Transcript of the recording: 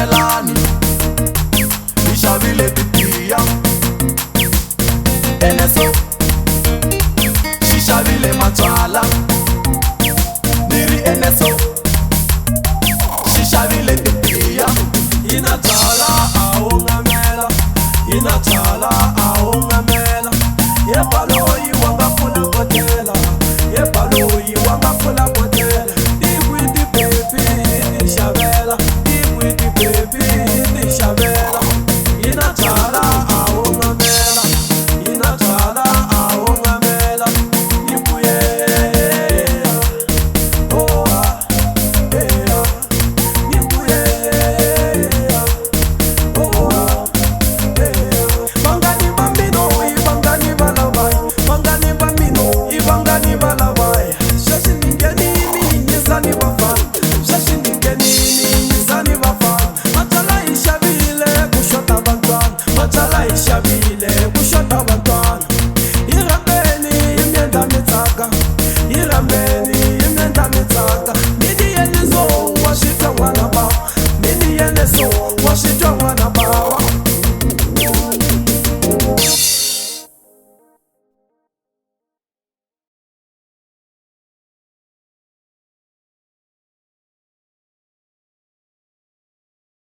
Melani hi xavile titiya. NSO xi xavile matswala. Ni ri NSO xi xavile titiya. Hina byala a wu ngamela, hina byala a wu ngamela. Yeba loyi wa nga pfula botela, yeba loyi wa nga pfula botela. Tikwiti baby ti xavela, tikwiti baby ti xavela. Hina byala a wu ngamela, hina byala a wu ngamela. Ni vuyeya, oh yeah, ni vuyeya, oh yeah. Vangani va mina i vangani va lavaya, vangani va mina i vangani va lavaya. Sweswi ni nghenini nyizani vafana, sweswi ni nghenini nyizani vafana. Matsala hi xavile ku xota vantshwana, matsala hi xavile ku xota vantshwana. Hi rhambeni hi miendla mi tsaka, hi rhambeni hi miendla mi tsaka. Mini yene so wa xitongwana ba, mini yene so